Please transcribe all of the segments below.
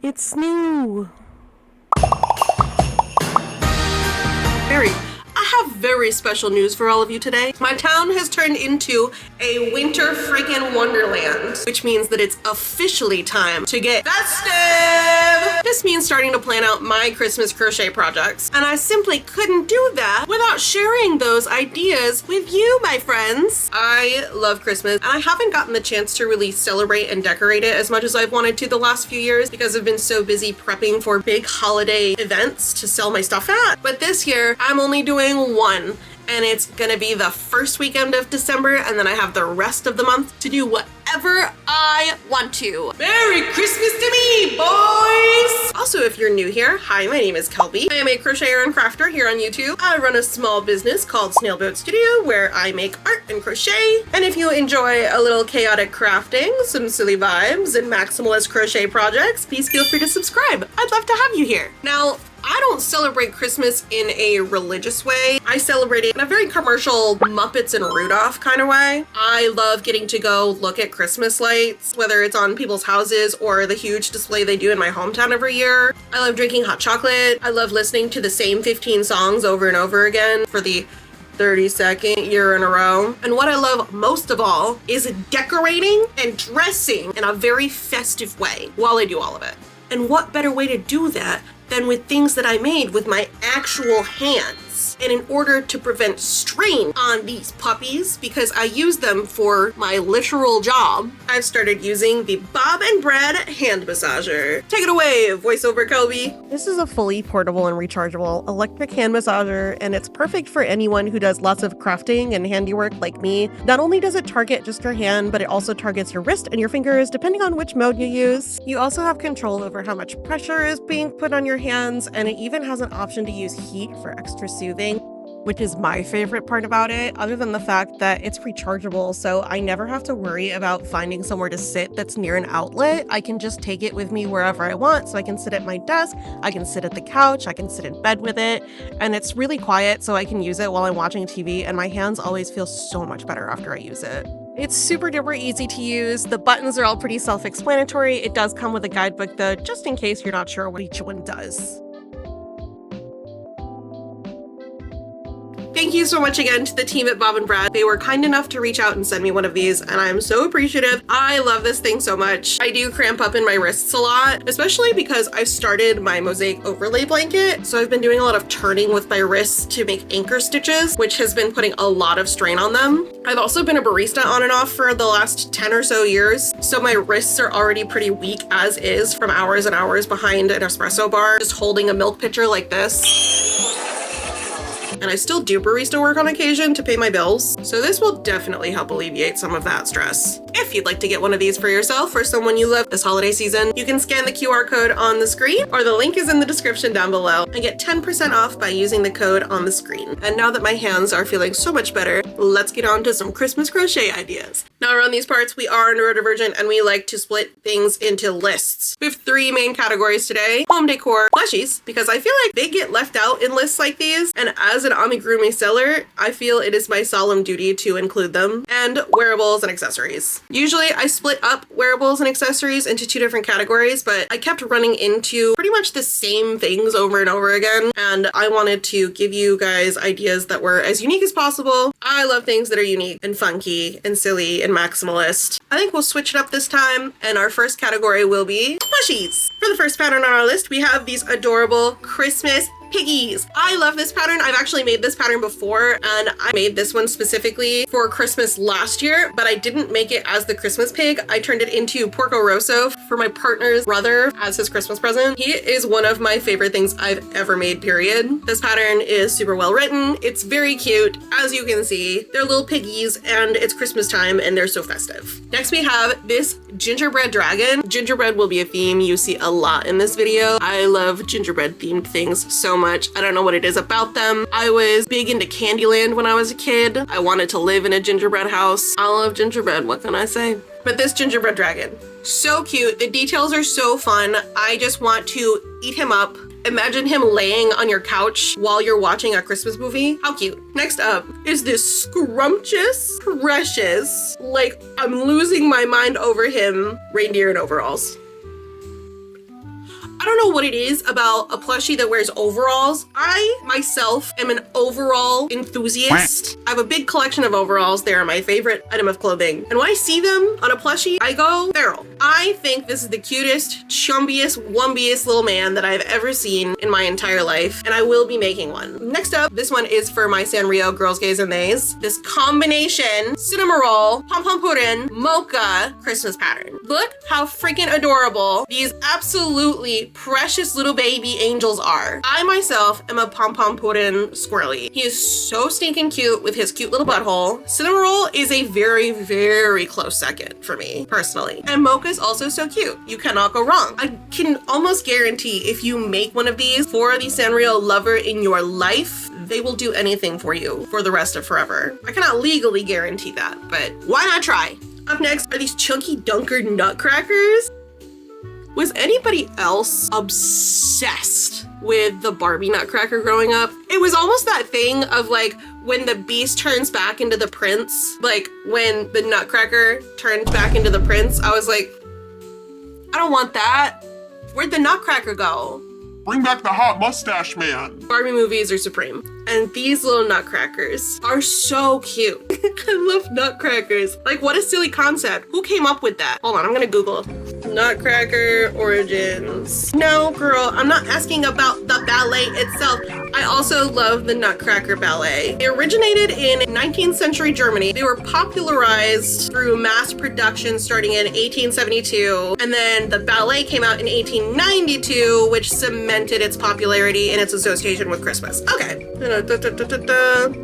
It's new. I have very special news for all of you today. My town has turned into a winter freaking wonderland, which means that it's officially time to get festive. This means starting to plan out my Christmas crochet projects, and I simply couldn't do that without sharing those ideas with you, my friends. I love Christmas, and I haven't gotten the chance to really celebrate and decorate it as much as I've wanted to the last few years because I've been so busy prepping for big holiday events to sell my stuff at. But this year, I'm only doing one, and it's gonna be the first weekend of December, and then I have the rest of the month to do whatever I want to. Merry Christmas to me, boys! Also, if you're new here, hi, my name is Kelby. I am a crocheter and crafter here on YouTube. I run a small business called Snailboat Studio where I make art and crochet. And if you enjoy a little chaotic crafting, some silly vibes, and maximalist crochet projects, please feel free to subscribe. I'd love to have you here. Now, I don't celebrate Christmas in a religious way. I celebrate it in a very commercial Muppets and Rudolph kind of way. I love getting to go look at Christmas lights, whether it's on people's houses or the huge display they do in my hometown every year. I love drinking hot chocolate. I love listening to the same 15 songs over and over again for the 32nd year in a row. And what I love most of all is decorating and dressing in a very festive way while I do all of it. And what better way to do that than with things that I made with my actual hands. And in order to prevent strain on these puppies, because I use them for my literal job, I've started using the Bob and Brad hand massager. Take it away, voiceover Kelby. This is a fully portable and rechargeable electric hand massager, and it's perfect for anyone who does lots of crafting and handiwork like me. Not only does it target just your hand, but it also targets your wrist and your fingers, depending on which mode you use. You also have control over how much pressure is being put on your hands, and it even has an option to use heat for extra soothing, which is my favorite part about it, other than the fact that it's rechargeable, so I never have to worry about finding somewhere to sit that's near an outlet. I can just take it with me wherever I want, so I can sit at my desk, I can sit at the couch, I can sit in bed with it, and it's really quiet, so I can use it while I'm watching TV, and my hands always feel so much better after I use it. It's super duper easy to use. The buttons are all pretty self-explanatory. It does come with a guidebook though, just in case you're not sure what each one does. Thank you so much again to the team at Bob and Brad. They were kind enough to reach out and send me one of these, and I'm so appreciative. I love this thing so much. I do cramp up in my wrists a lot, especially because I've started my mosaic overlay blanket. So I've been doing a lot of turning with my wrists to make anchor stitches, which has been putting a lot of strain on them. I've also been a barista on and off for the last 10 or so years, so my wrists are already pretty weak as is from hours and hours behind an espresso bar, just holding a milk pitcher like this. And I still do barista work on occasion to pay my bills, so this will definitely help alleviate some of that stress. If you'd like to get one of these for yourself or someone you love this holiday season, you can scan the QR code on the screen, or the link is in the description down below, and get 10% off by using the code on the screen. And now that my hands are feeling so much better, let's get on to some Christmas crochet ideas. Now around these parts, we are neurodivergent and we like to split things into lists. We have 3 main categories today: home decor, plushies, because I feel like they get left out in lists like these, and as an amigurumi seller, I feel it is my solemn duty to include them, and wearables and accessories. Usually I split up wearables and accessories into 2 different categories, but I kept running into pretty much the same things over and over again, and I wanted to give you guys ideas that were as unique as possible. I love things that are unique and funky and silly and maximalist. I think we'll switch it up this time, and our first category will be plushies. For the first pattern on our list, we have these adorable Christmas piggies. I love this pattern. I've actually made this pattern before, and I made this one specifically for Christmas last year, but I didn't make it as the Christmas pig. I turned it into Porco Rosso for my partner's brother as his Christmas present. He is one of my favorite things I've ever made, period. This pattern is super well written. It's very cute. As you can see, they're little piggies, and it's Christmas time, and they're so festive. Next, we have this gingerbread dragon. Gingerbread will be a theme you see a lot in this video. I love gingerbread themed things so much. I don't know what it is about them. I was big into Candyland when I was a kid. I wanted to live in a gingerbread house. I love gingerbread, what can I say? But this gingerbread dragon, so cute. The details are so fun. I just want to eat him up. Imagine him laying on your couch while you're watching a Christmas movie. How cute. Next up is this scrumptious, precious, like I'm losing my mind over him, reindeer in overalls. don't know what it is about a plushie that wears overalls. I myself am an overall enthusiast. I have a big collection of overalls. They are my favorite item of clothing. And when I see them on a plushie, I go feral. I think this is the cutest, chumbiest, wumbiest little man that I've ever seen in my entire life, and I will be making one. Next up, this one is for my Sanrio girls, gays, and theys. This combination cinnamon roll, pom-pom pudding, mocha Christmas pattern. Look how freaking adorable these absolutely precious little baby angels are. I myself am a pom-pom pudding squirrely. He is so stinking cute with his cute little butthole. Cinnamon roll is a very, very close second for me personally. And mocha is also so cute. You cannot go wrong. I can almost guarantee if you make one of these for the Sanrio lover in your life, they will do anything for you for the rest of forever. I cannot legally guarantee that, but why not try? Up next are these chunky Dunker nutcrackers. Was anybody else obsessed with the Barbie nutcracker growing up? It was almost that thing of like when the beast turns back into the prince, like when the nutcracker turned back into the prince, I was like, I don't want that. Where'd the nutcracker go? Bring back the hot mustache man. Barbie movies are supreme. And these little nutcrackers are so cute. I love nutcrackers. Like, what a silly concept. Who came up with that? Hold on, I'm gonna Google nutcracker origins. No, girl, I'm not asking about the ballet itself. I also love the Nutcracker ballet. They originated in 19th century Germany. They were popularized through mass production starting in 1872. And then the ballet came out in 1892, which cemented its popularity and its association with Christmas. Okay. I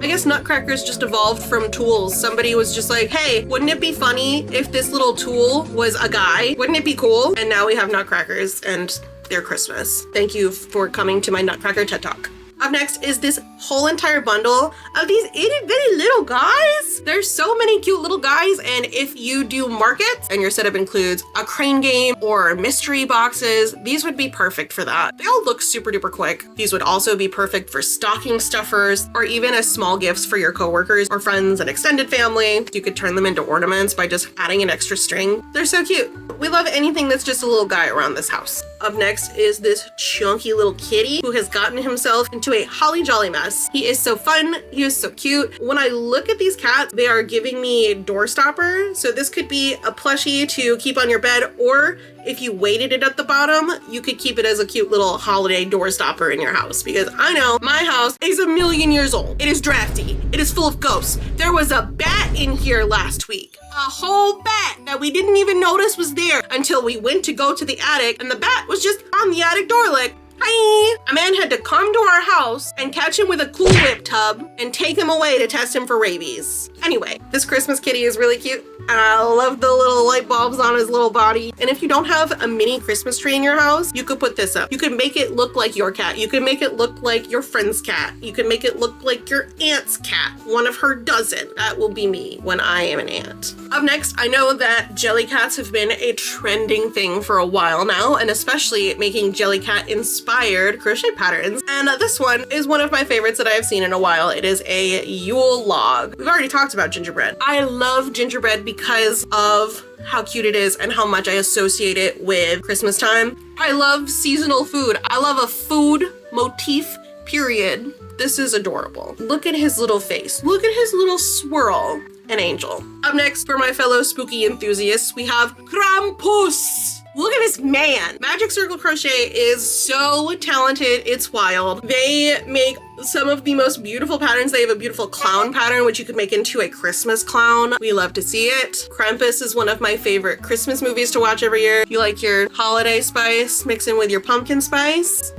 guess nutcrackers just evolved from tools. Somebody was just like, hey, wouldn't it be funny if this little tool was a guy? Wouldn't it be cool? And now we have nutcrackers and they're Christmas. Thank you for coming to my Nutcracker TED Talk. Up next is this whole entire bundle of these itty bitty little guys. There's so many cute little guys, and if you do markets and your setup includes a crane game or mystery boxes, these would be perfect for that. They all look super duper quick. These would also be perfect for stocking stuffers or even as small gifts for your coworkers or friends and extended family. You could turn them into ornaments by just adding an extra string. They're so cute. We love anything that's just a little guy around this house. Up next is this chunky little kitty who has gotten himself into a holly jolly mess. He is so fun. He is so cute. When I look at these cats, they are giving me a door stopper. So this could be a plushie to keep on your bed, or if you weighted it at the bottom, you could keep it as a cute little holiday door stopper in your house, because I know my house is 1,000,000 years old. It is drafty. It is full of ghosts. There was a bat in here last week. A whole bat that we didn't even notice was there until we went to go to the attic, and the bat was just on the attic door like, hi. A man had to come to our house and catch him with a Cool Whip tub and take him away to test him for rabies. Anyway, this Christmas kitty is really cute. And I love the little light bulbs on his little body. And if you don't have a mini Christmas tree in your house, you could put this up. You could make it look like your cat. You could make it look like your friend's cat. You could make it look like your aunt's cat, one of her dozen. That will be me when I am an aunt. Up next, I know that Jellycats have been a trending thing for a while now, and especially making Jellycat inspired crochet patterns. And this one is one of my favorites that I have seen in a while. It is a Yule log. We've already talked about gingerbread. I love gingerbread because of how cute it is and how much I associate it with Christmas time. I love seasonal food. I love a food motif, period. This is adorable. Look at his little face. Look at his little swirl. An angel. Up next, for my fellow spooky enthusiasts, we have Krampus. Look at this man. Magic Circle Crochet is so talented, it's wild. They make some of the most beautiful patterns. They have a beautiful clown pattern, which you could make into a Christmas clown. We love to see it. Krampus is one of my favorite Christmas movies to watch every year. You like your holiday spice, mix in with your pumpkin spice.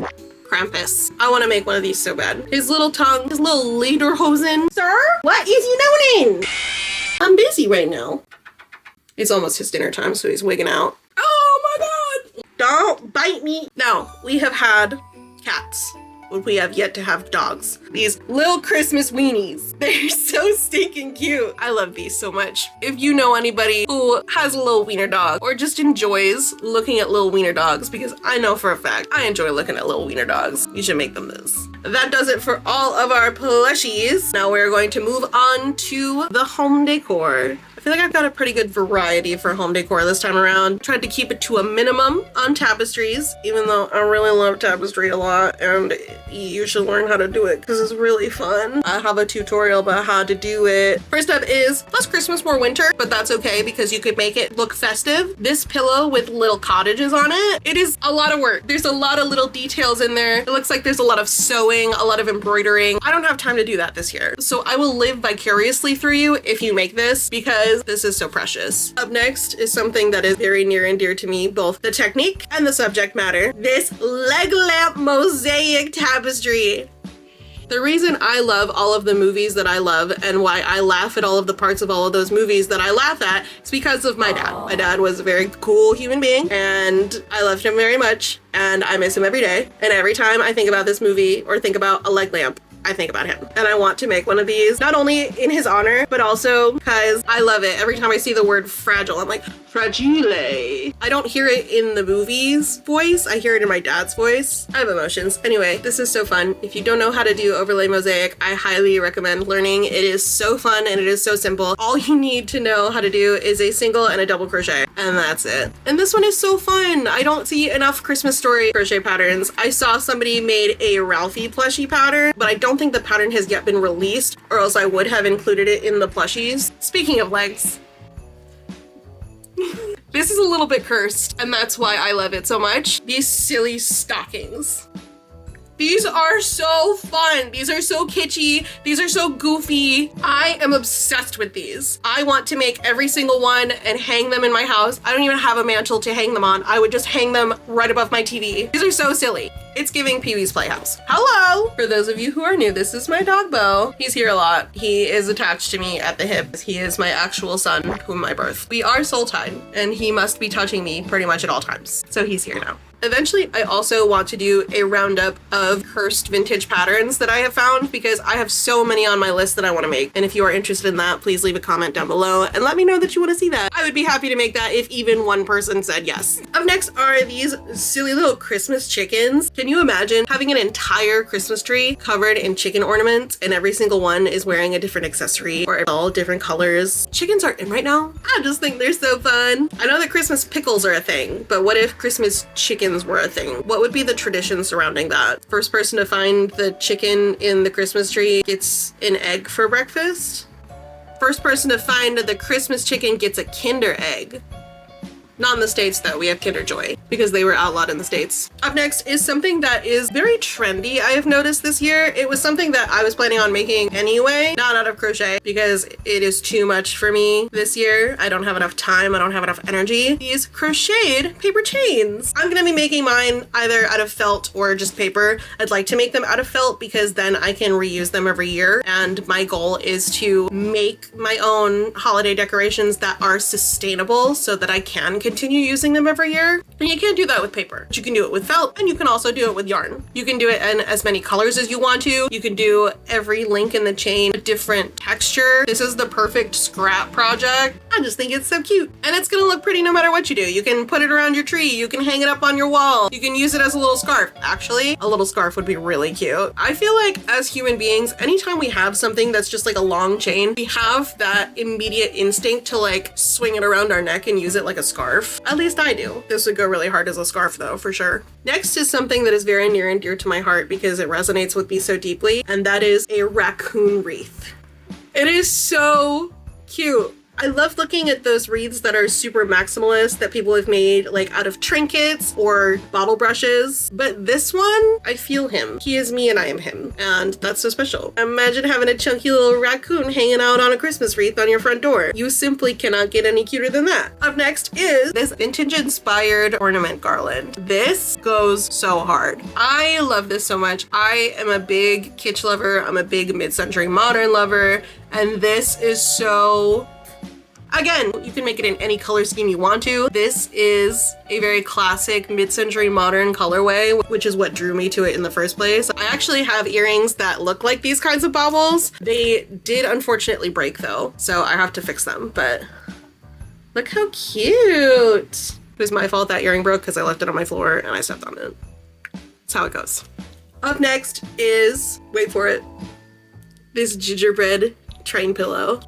Krampus. I want to make one of these so bad. His little tongue, his little lederhosen. Sir, what is you doing? I'm busy right now. It's almost his dinner time, so he's wigging out. Oh my God! Don't bite me. Now, we have had cats, but we have yet to have dogs. These little Christmas weenies. They're so stinking cute. I love these so much. If you know anybody who has a little wiener dog or just enjoys looking at little wiener dogs, because I know for a fact I enjoy looking at little wiener dogs, you should make them this. That does it for all of our plushies. Now we're going to move on to the home decor. I feel like I've got a pretty good variety for home decor this time around. Tried to keep it to a minimum on tapestries, even though I really love tapestry a lot and you should learn how to do it because it's really fun. I have a tutorial about how to do it. First up is less Christmas, more winter, but that's okay because you could make it look festive. This pillow with little cottages on it. It is a lot of work. There's a lot of little details in there. It looks like there's a lot of sewing, a lot of embroidering. I don't have time to do that this year. So I will live vicariously through you if you make this because this is so precious. Up next is something that is very near and dear to me, both the technique and the subject matter. This leg lamp mosaic tapestry. The reason I love all of the movies that I love and why I laugh at all of the parts of all of those movies that I laugh at is because of my dad. My dad was a very cool human being and I loved him very much and I miss him every day. And every time I think about this movie or think about a leg lamp, I think about him. And I want to make one of these, not only in his honor, but also because I love it. Every time I see the word fragile, I'm like, fragile. I don't hear it in the movie's voice. I hear it in my dad's voice. I have emotions. Anyway, this is so fun. If you don't know how to do overlay mosaic, I highly recommend learning. It is so fun and it is so simple. All you need to know how to do is a single and a double crochet, and that's it. And this one is so fun. I don't see enough Christmas story crochet patterns. I saw somebody made a Ralphie plushie pattern, but I don't think the pattern has yet been released, or else I would have included it in the plushies. Speaking of legs, this is a little bit cursed, and that's why I love it so much. These silly stockings. These are so fun. These are so kitschy. These are so goofy. I am obsessed with these. I want to make every single one and hang them in my house. I don't even have a mantle to hang them on. I would just hang them right above my TV. These are so silly. It's giving Pee-wee's Playhouse. Hello! For those of you who are new, this is my dog, Bo. He's here a lot. He is attached to me at the hip. He is my actual son, whom I birthed. We are soul tied, and he must be touching me pretty much at all times. So he's here now. Eventually, I also want to do a roundup of cursed vintage patterns that I have found because I have so many on my list that I want to make. And if you are interested in that, please leave a comment down below and let me know that you want to see that. I would be happy to make that if even one person said yes. Up next are these silly little Christmas chickens. Can you imagine having an entire Christmas tree covered in chicken ornaments and every single one is wearing a different accessory or all different colors? Chickens are in right now. I just think they're so fun. I know that Christmas pickles are a thing, but what if Christmas chickens were a thing? What would be the tradition surrounding that? First person to find the chicken in the Christmas tree gets an egg for breakfast. First person to find the Christmas chicken gets a Kinder egg. Not in the States though, we have Kinder Joy because they were outlawed in the States. Up next is something that is very trendy I have noticed this year. It was something that I was planning on making anyway, not out of crochet because it is too much for me this year. I don't have enough time, I don't have enough energy. These crocheted paper chains. I'm gonna be making mine either out of felt or just paper. I'd like to make them out of felt because then I can reuse them every year. And my goal is to make my own holiday decorations that are sustainable so that I can continue using them every year. And you can't do that with paper. You can do it with felt and you can also do it with yarn. You can do it in as many colors as you want to. You can do every link in the chain a different texture. This is the perfect scrap project. I just think it's so cute. And it's gonna look pretty no matter what you do. You can put it around your tree. You can hang it up on your wall. You can use it as a little scarf. Actually, a little scarf would be really cute. I feel like as human beings, anytime we have something that's just like a long chain, we have that immediate instinct to like swing it around our neck and use it like a scarf. At least I do. This would go really hard as a scarf though, for sure. Next is something that is very near and dear to my heart because it resonates with me so deeply, and that is a raccoon wreath. It is so cute. I love looking at those wreaths that are super maximalist that people have made like out of trinkets or bottle brushes. But this one, I feel him. He is me and I am him. And that's so special. Imagine having a chunky little raccoon hanging out on a Christmas wreath on your front door. You simply cannot get any cuter than that. Up next is this vintage inspired ornament garland. This goes so hard. I love this so much. I am a big kitsch lover. I'm a big mid-century modern lover. And this is so... Again, you can make it in any color scheme you want to. This is a very classic mid-century modern colorway, which is what drew me to it in the first place. I actually have earrings that look like these kinds of baubles. They did unfortunately break though, so I have to fix them, but look how cute. It was my fault that earring broke because I left it on my floor and I stepped on it. That's how it goes. Up next is, wait for it, this gingerbread train pillow.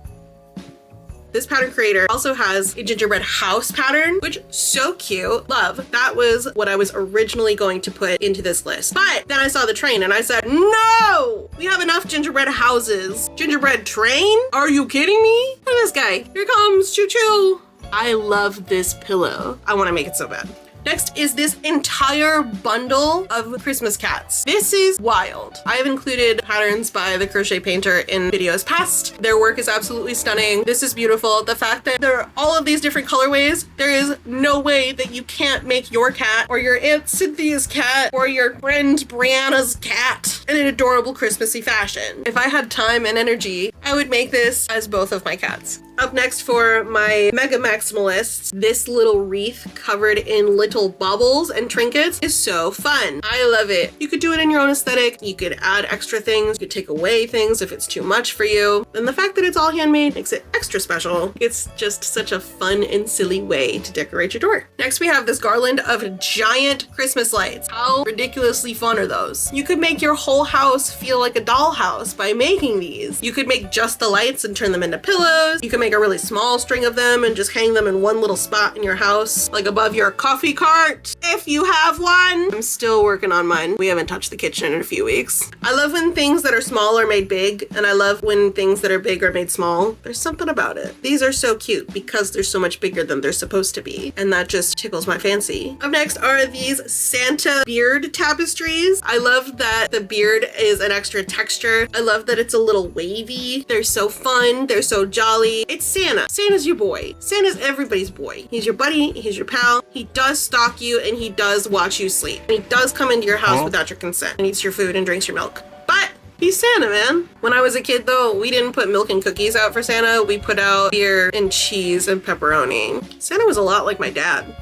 This pattern creator also has a gingerbread house pattern, which so cute. Love. That was what I was originally going to put into this list. But then I saw the train and I said, no, we have enough gingerbread houses. Gingerbread train? Are you kidding me? Look at this guy. Here comes choo choo. I love this pillow. I want to make it so bad. Next is this entire bundle of Christmas cats. This is wild. I have included patterns by the Crochet Painter in videos past. Their work is absolutely stunning. This is beautiful. The fact that there are all of these different colorways, there is no way that you can't make your cat or your Aunt Cynthia's cat or your friend Brianna's cat in an adorable Christmassy fashion. If I had time and energy, I would make this as both of my cats. Up next for my Mega Maximalists, this little wreath covered in little baubles and trinkets is so fun. I love it. You could do it in your own aesthetic. You could add extra things. You could take away things if it's too much for you. And the fact that it's all handmade makes it extra special. It's just such a fun and silly way to decorate your door. Next, we have this garland of giant Christmas lights. How ridiculously fun are those? You could make your whole house feel like a dollhouse by making these. You could make just the lights and turn them into pillows. You could make a really small string of them and just hang them in one little spot in your house, like above your coffee cart, if you have one. I'm still working on mine. We haven't touched the kitchen in a few weeks. I love when things that are small are made big, and I love when things that are big are made small. There's something about it. These are so cute because they're so much bigger than they're supposed to be, and that just tickles my fancy. Up next are these Santa beard tapestries. I love that the beard is an extra texture. I love that it's a little wavy. They're so fun. They're so jolly. It's Santa. Santa's your boy. Santa's everybody's boy. He's your buddy. He's your pal. He does stalk you and he does watch you sleep. And he does come into your house without your consent and eats your food and drinks your milk. But he's Santa, man. When I was a kid, though, we didn't put milk and cookies out for Santa. We put out beer and cheese and pepperoni. Santa was a lot like my dad.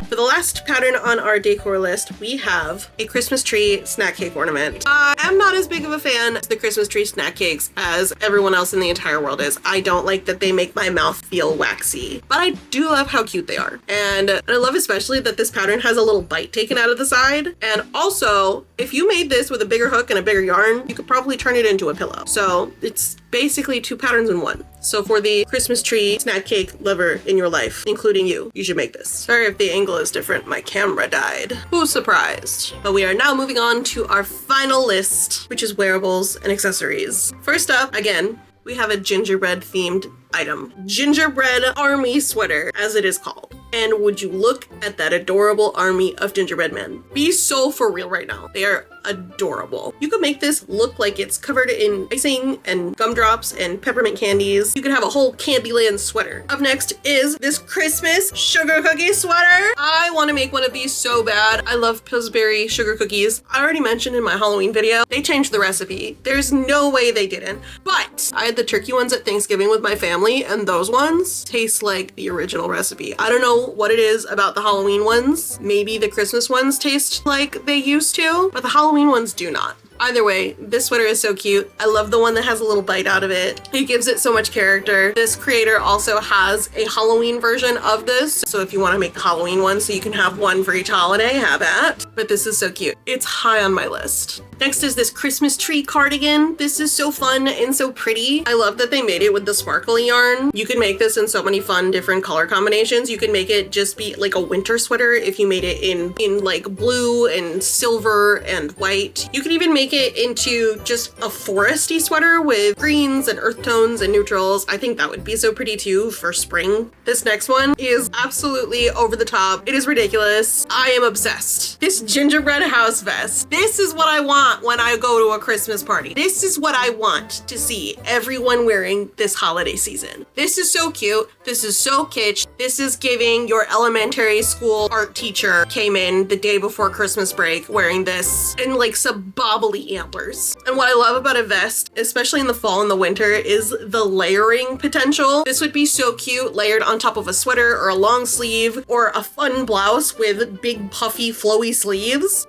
For the last pattern on our decor list, we have a Christmas tree snack cake ornament. I'm not as big of a fan of the Christmas tree snack cakes as everyone else in the entire world is. I don't like that they make my mouth feel waxy, but I do love how cute they are. And I love especially that this pattern has a little bite taken out of the side. And also, if you made this with a bigger hook and a bigger yarn, you could probably turn it into a pillow. So it's basically two patterns in one. So for the Christmas tree snack cake lover in your life, including you should make this. Sorry if the angle is different, my camera died. Who's surprised? But we are now moving on to our final list, which is wearables and accessories. First up, again, we have a gingerbread themed item. Gingerbread army sweater, as it is called. And would you look at that adorable army of gingerbread men? Be so for real right now. They are adorable. You could make this look like it's covered in icing and gumdrops and peppermint candies. You could have a whole Candyland sweater. Up next is this Christmas sugar cookie sweater. I want to make one of these so bad. I love Pillsbury sugar cookies. I already mentioned in my Halloween video, they changed the recipe. There's no way they didn't. But I had the turkey ones at Thanksgiving with my family, and those ones taste like the original recipe. I don't know what it is about the Halloween ones. Maybe the Christmas ones taste like they used to, but the Halloween ones do not. Either way, this sweater is so cute. I love the one that has a little bite out of it. It gives it so much character. This creator also has a Halloween version of this. So if you want to make a Halloween one so you can have one for each holiday, have at. But this is so cute. It's high on my list. Next is this Christmas tree cardigan. This is so fun and so pretty. I love that they made it with the sparkly yarn. You can make this in so many fun different color combinations. You can make it just be like a winter sweater if you made it in like blue and silver and white. You can even make it into just a foresty sweater with greens and earth tones and neutrals. I think that would be so pretty too for spring. This next one is absolutely over the top. It is ridiculous. I am obsessed. This gingerbread house vest. This is what I want when I go to a Christmas party. This is what I want to see everyone wearing this holiday season. This is so cute. This is so kitsch. This is giving your elementary school art teacher came in the day before Christmas break wearing this and like some bobbly antlers. And what I love about a vest, especially in the fall and the winter, is the layering potential. This would be so cute layered on top of a sweater or a long sleeve or a fun blouse with big puffy flowy sleeves.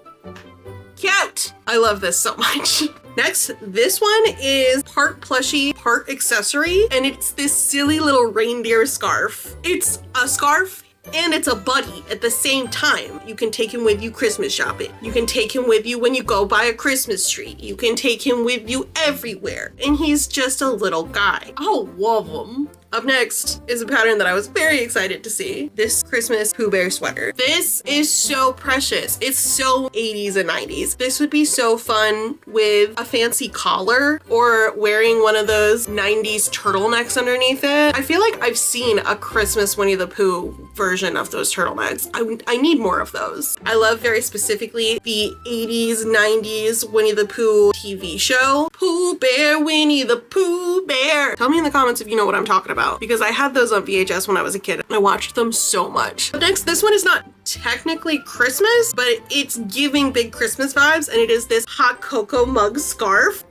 Cute! I love this so much. Next, this one is part plushie, part accessory, and it's this silly little reindeer scarf. It's a scarf and it's a buddy at the same time. You can take him with you Christmas shopping. You can take him with you when you go buy a Christmas tree. You can take him with you everywhere. And he's just a little guy. I love him. Up next is a pattern that I was very excited to see. This Christmas Pooh Bear sweater. This is so precious. It's so 80s and 90s. This would be so fun with a fancy collar or wearing one of those 90s turtlenecks underneath it. I feel like I've seen a Christmas Winnie the Pooh version of those turtlenecks. I need more of those. I love very specifically the 80s, 90s Winnie the Pooh TV show. Pooh Bear, Winnie the Pooh Bear. Tell me in the comments if you know what I'm talking about, because I had those on VHS when I was a kid and I watched them so much. Next, this one is not technically Christmas, but it's giving big Christmas vibes, and it is this hot cocoa mug scarf.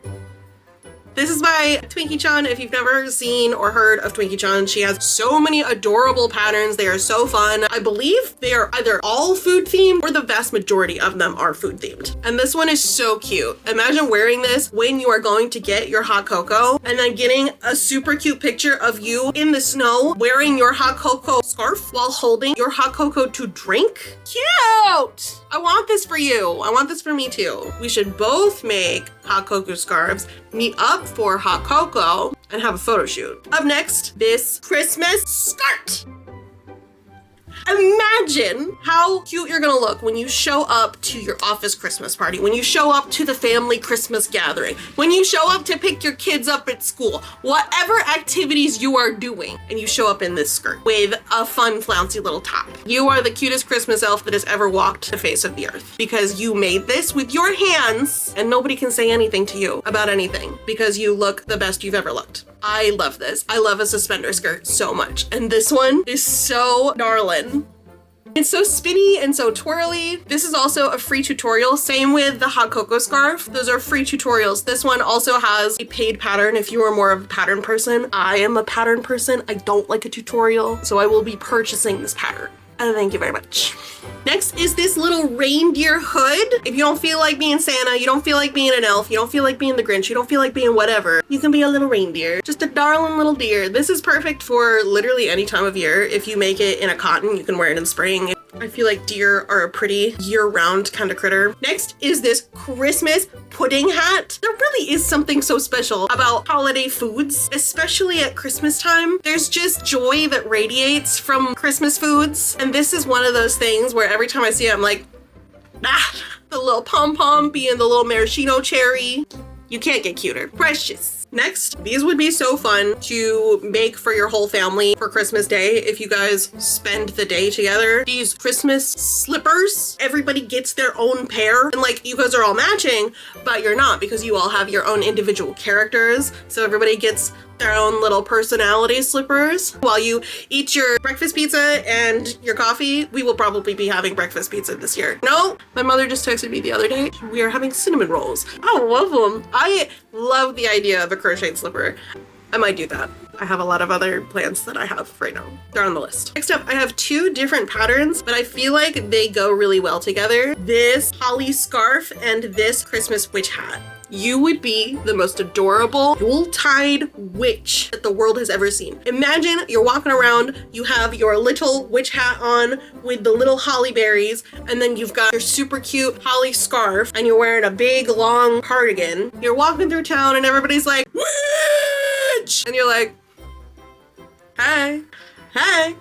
This is by Twinkie-chan. If you've never seen or heard of Twinkie-chan, she has so many adorable patterns. They are so fun. I believe they are either all food themed or the vast majority of them are food themed. And this one is so cute. Imagine wearing this when you are going to get your hot cocoa and then getting a super cute picture of you in the snow wearing your hot cocoa scarf while holding your hot cocoa to drink. Cute! I want this for you. I want this for me too. We should both make hot cocoa scarves, meet up for hot cocoa, and have a photo shoot. Up next, this Christmas skirt. Imagine how cute you're gonna look when you show up to your office Christmas party, when you show up to the family Christmas gathering, when you show up to pick your kids up at school, whatever activities you are doing, and you show up in this skirt with a fun, flouncy little top. You are the cutest Christmas elf that has ever walked the face of the earth, because you made this with your hands and nobody can say anything to you about anything because you look the best you've ever looked. I love this. I love a suspender skirt so much. And this one is so darling. It's so spinny and so twirly. This is also a free tutorial. Same with the hot cocoa scarf. Those are free tutorials. This one also has a paid pattern if you are more of a pattern person. I am a pattern person. I don't like a tutorial, so I will be purchasing this pattern. And thank you very much. Next is this little reindeer hood. If you don't feel like being Santa, you don't feel like being an elf, you don't feel like being the Grinch, you don't feel like being whatever, you can be a little reindeer. Just a darling little deer. This is perfect for literally any time of year. If you make it in a cotton, you can wear it in spring. I feel like deer are a pretty year-round kind of critter. Next is this Christmas pudding hat. There really is something so special about holiday foods, especially at Christmas time. There's just joy that radiates from Christmas foods. And this is one of those things where every time I see it, I'm like, ah, the little pom-pom being the little maraschino cherry. You can't get cuter. Precious. Next, these would be so fun to make for your whole family for Christmas Day if you guys spend the day together. These Christmas slippers, everybody gets their own pair, and like you guys are all matching, but you're not because you all have your own individual characters. So everybody gets their own little personality slippers. While you eat your breakfast pizza and your coffee, we will probably be having breakfast pizza this year. No, my mother just texted me the other day. We are having cinnamon rolls. I love them. I love the idea of a crocheted slipper. I might do that. I have a lot of other plans that I have right now. They're on the list. Next up, I have two different patterns, but I feel like they go really well together. This holly scarf and this Christmas witch hat. You would be the most adorable Yuletide witch that the world has ever seen. Imagine you're walking around, you have your little witch hat on with the little holly berries, and then you've got your super cute holly scarf, and you're wearing a big long cardigan. You're walking through town and everybody's like, witch! And you're like, hi, hi.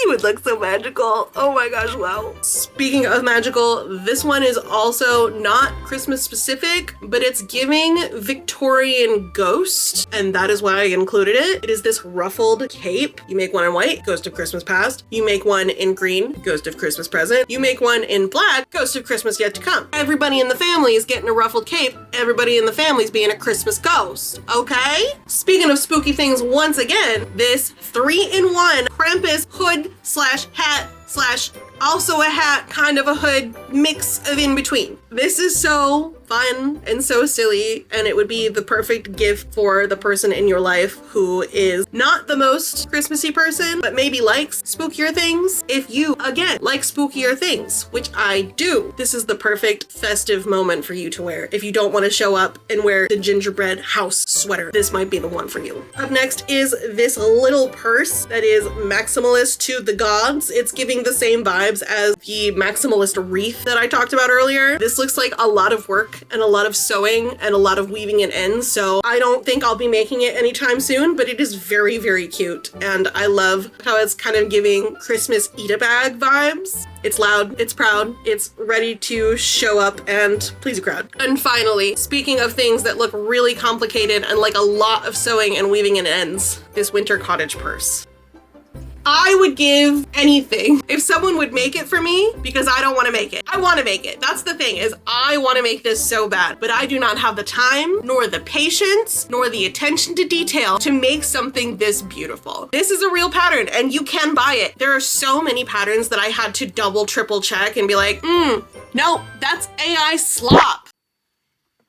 You would look so magical. Oh my gosh, wow. Speaking of magical, this one is also not Christmas specific, but it's giving Victorian ghost, and that is why I included it. It is this ruffled cape. You make one in white, Ghost of Christmas Past. You make one in green, Ghost of Christmas Present. You make one in black, Ghost of Christmas Yet to Come. Everybody in the family is getting a ruffled cape. Everybody in the family is being a Christmas ghost, okay? Speaking of spooky things, once again, this 3-in-1 Krampus hood slash hat slash also a hat, kind of a hood, mix of in between. This is so fun and so silly, and it would be the perfect gift for the person in your life who is not the most Christmassy person, but maybe likes spookier things. If you, again, like spookier things, which I do, this is the perfect festive moment for you to wear. If you don't want to show up and wear the gingerbread house sweater, this might be the one for you. Up next is this little purse that is maximalist to the gods. It's giving the same vibes as the maximalist wreath that I talked about earlier. This looks like a lot of work and a lot of sewing and a lot of weaving in ends, so I don't think I'll be making it anytime soon, but it is very, very cute, and I love how it's kind of giving Christmas eat-a-bag vibes. It's loud, it's proud, it's ready to show up and please a crowd. And finally, speaking of things that look really complicated and like a lot of sewing and weaving in ends, this winter cottage purse. I would give anything if someone would make it for me, because I don't want to make it. I want to make it. That's the thing, is I want to make this so bad, but I do not have the time, nor the patience, nor the attention to detail to make something this beautiful. This is a real pattern and you can buy it. There are so many patterns that I had to double, triple check and be like, no, that's AI slop.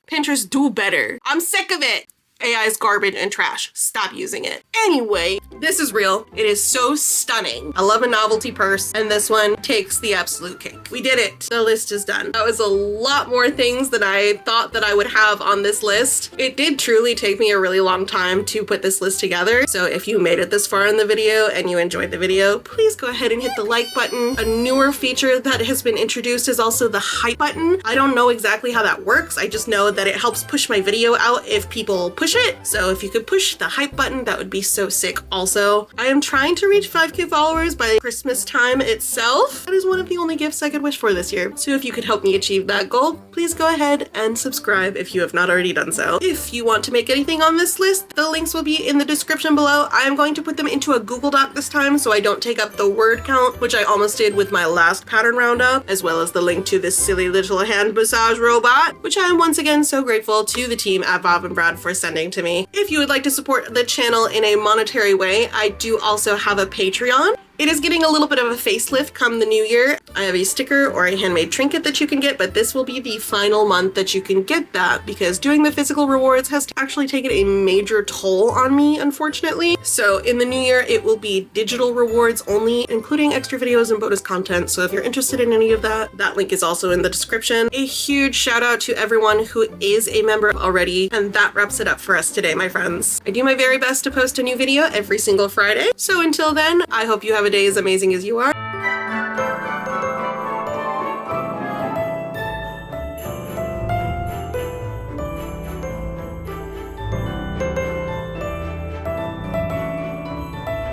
Pinterest, do better. I'm sick of it. AI is garbage and trash. Stop using it. Anyway, this is real. It is so stunning. I love a novelty purse, and this one takes the absolute cake. We did it. The list is done. That was a lot more things than I thought that I would have on this list. It did truly take me a really long time to put this list together. So if you made it this far in the video and you enjoyed the video, please go ahead and hit the like button. A newer feature that has been introduced is also the hype button. I don't know exactly how that works. I just know that it helps push my video out if people push it. So if you could push the hype button, that would be so sick. Also, I am trying to reach 5K followers by Christmas time itself. That is one of the only gifts I could wish for this year. So if you could help me achieve that goal, please go ahead and subscribe if you have not already done so. If you want to make anything on this list, the links will be in the description below. I am going to put them into a Google Doc this time so I don't take up the word count, which I almost did with my last pattern roundup, as well as the link to this silly little hand massage robot, which I am once again so grateful to the team at Bob and Brad for sending to me. If you would like to support the channel in a monetary way, I do also have a Patreon. It is getting a little bit of a facelift come the new year. I have a sticker or a handmade trinket that you can get, but this will be the final month that you can get that because doing the physical rewards has actually taken a major toll on me, unfortunately. So in the new year, it will be digital rewards only, including extra videos and bonus content. So if you're interested in any of that, that link is also in the description. A huge shout out to everyone who is a member already. And that wraps it up for us today, my friends. I do my very best to post a new video every single Friday. So until then, I hope you have a day as amazing as you are.